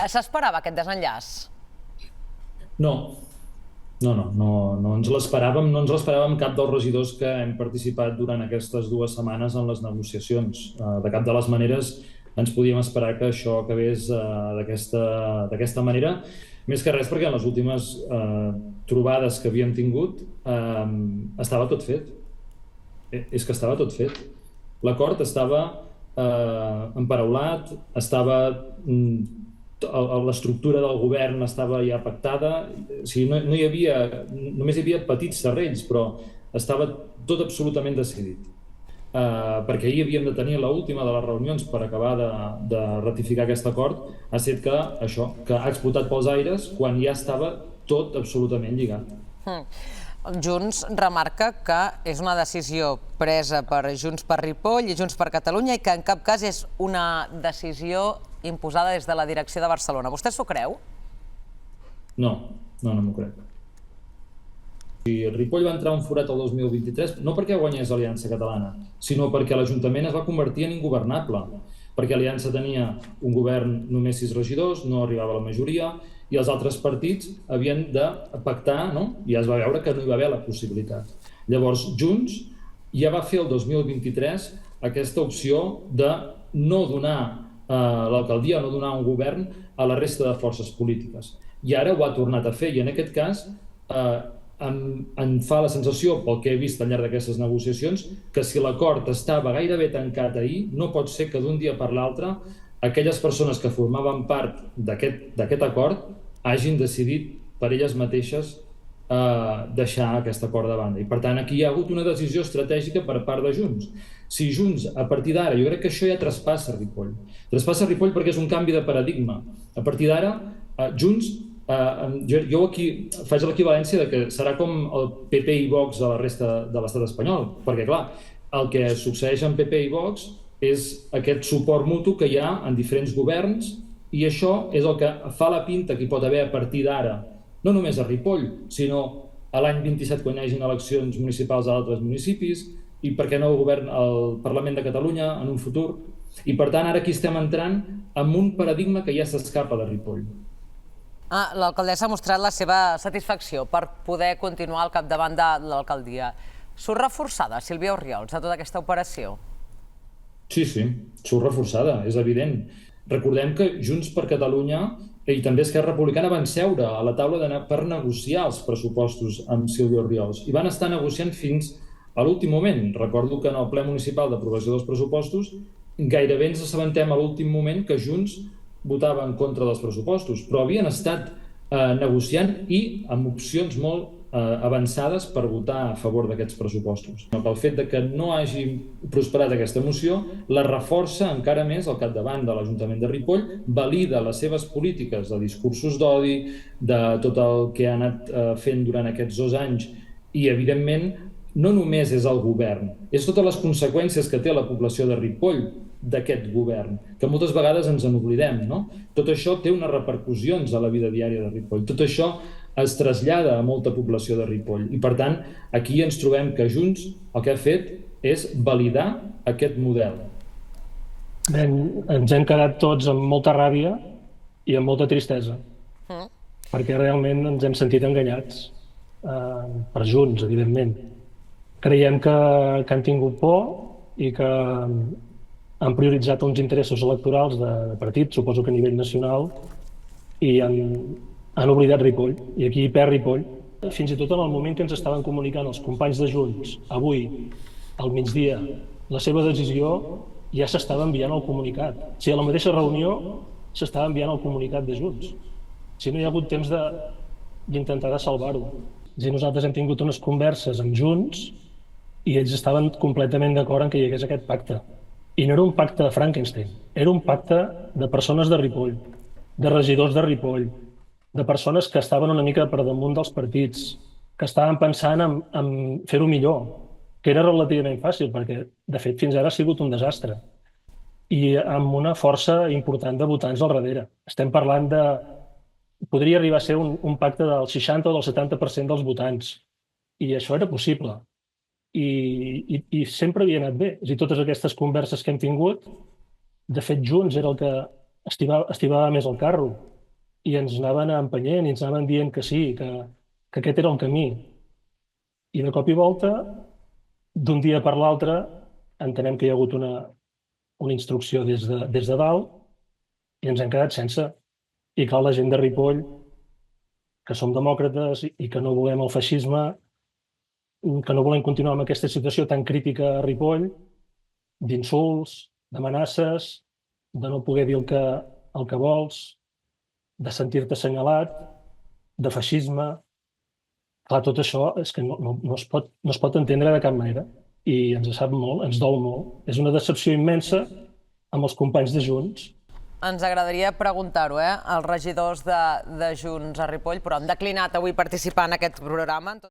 S'esperava aquest desenllaç? No, no ens l'esperàvem, no ens l'esperàvem cap dels regidors que hem participat durant aquestes 2 setmanes en les negociacions. De cap de les maneres ens podíem esperar que això acabés d'aquesta manera, més que res perquè en les últimes trobades que havíem tingut estava tot fet. És que estava tot fet. L'acord estava emparaulat, estava l'estructura del govern estava ja pactada, o sigui, no hi havia, només hi havia petits serrells, però estava tot absolutament decidit. Perquè ahir havíem de tenir l'última de les reunions per acabar de ratificar aquest acord, ha estat que això, que ha explotat pels aires quan ja estava tot absolutament lligat. Junts remarca que és una decisió presa per Junts per Ripoll i Junts per Catalunya i que en cap cas és una decisió imposada des de la direcció de Barcelona. Vostè s'ho creu? No m'ho crec. Ripoll va entrar un forat el 2023 no perquè guanyés Aliança Catalana, sinó perquè l'Ajuntament es va convertir en ingovernable, perquè Aliança tenia un govern només 6 regidors, no arribava a la majoria, i els altres partits havien de pactar, no? I ja es va veure que no hi va haver la possibilitat. Llavors, Junts ja va fer el 2023 aquesta opció de no donar l'alcaldia, no donar un govern a la resta de forces polítiques. I ara ho ha tornat a fer, i en aquest cas em fa la sensació, pel que he vist al llarg d'aquestes negociacions, que si l'acord estava gairebé tancat ahir, no pot ser que d'un dia per l'altre aquelles persones que formaven part d'aquest acord hagin decidit per elles mateixes deixar aquest acord de banda. I per tant aquí hi ha hagut una decisió estratègica per part de Junts. Si Junts, a partir d'ara, jo crec que això ja traspassa Ripoll. Traspassa Ripoll perquè és un canvi de paradigma. A partir d'ara, Junts, jo aquí faig l'equivalència de que serà com el PP i Vox a la resta de l'estat espanyol, perquè clar, el que succeeix en PP i Vox és aquest suport mutu que hi ha en diferents governs, i això és el que fa la pinta que hi pot haver a partir d'ara, no només a Ripoll, sinó a l'any 27 quan hi hagin eleccions municipals a altres municipis, i per què no el govern, el Parlament de Catalunya en un futur. I per tant ara aquí estem entrant en un paradigma que ja s'escapa de Ripoll. L'alcaldessa ha mostrat la seva satisfacció per poder continuar al capdavant de l'alcaldia. Surt reforçada Sílvia Orriols de tota aquesta operació? Sí, surt reforçada, és evident. Recordem que Junts per Catalunya i també Esquerra Republicana van seure a la taula per negociar els pressupostos amb Sílvia Orriols i van estar negociant fins a l'últim moment. Recordo que en el ple municipal d'aprovació dels pressupostos gairebé ens assabentem a l'últim moment que Junts votava en contra dels pressupostos, però havien estat negociant i amb opcions molt avançades per votar a favor d'aquests pressupostos. El fet de que no hagi prosperat aquesta moció la reforça encara més al capdavant de l'Ajuntament de Ripoll, valida les seves polítiques de discursos d'odi, de tot el que ha anat fent durant aquests 2 anys, i evidentment no només és el govern, és totes les conseqüències que té la població de Ripoll d'aquest govern, que moltes vegades ens en oblidem, no? Tot això té unes repercussions a la vida diària de Ripoll, tot això es trasllada a molta població de Ripoll, i per tant aquí ens trobem que Junts el que ha fet és validar aquest model. Ens hem quedat tots amb molta ràbia i amb molta tristesa, perquè realment ens hem sentit enganyats per Junts, evidentment. Creiem que han tingut por i que han prioritzat uns interessos electorals de partit, suposo que a nivell nacional, i han oblidat Ripoll, i aquí hi perd Ripoll. Fins i tot en el moment que ens estaven comunicant els companys de Junts, avui, al migdia, la seva decisió, ja s'estava enviant el comunicat. O sigui, a la mateixa reunió s'estava enviant el comunicat de Junts. Si no hi ha hagut temps d'intentar de salvar-ho. Nosaltres hem tingut unes converses amb Junts i ells estaven completament d'acord en que hi hagués aquest pacte. I no era un pacte de Frankenstein, era un pacte de persones de Ripoll, de regidors de Ripoll, de persones que estaven una mica per damunt dels partits, que estaven pensant en fer-ho millor, que era relativament fàcil, perquè de fet fins ara ha sigut un desastre. I amb una força important de votants al darrere. Estem parlant de... Podria arribar a ser un pacte del 60 o del 70% dels votants. I això era possible. I sempre havia anat bé. I totes aquestes converses que hem tingut, de fet Junts era el que estivava més el carro i ens anaven empenyent i ens anaven dient que sí, que aquest era el camí. I de cop i volta, d'un dia per l'altre, entenem que hi ha hagut una instrucció des de dalt i ens hem quedat sense. I clar, la gent de Ripoll, que som demòcrates i que no volem el feixisme, que no volem continuar amb aquesta situació tan crítica a Ripoll, d'insults, d'amenaces, de no poder dir el que vols, de sentir-te assenyalat, de feixisme. Clar, tot això és que no es pot entendre de cap manera i ens sap molt, ens dol molt. És una decepció immensa amb els companys de Junts. Ens agradaria preguntar-ho, als regidors de Junts a Ripoll, però han declinat avui participar en aquest programa.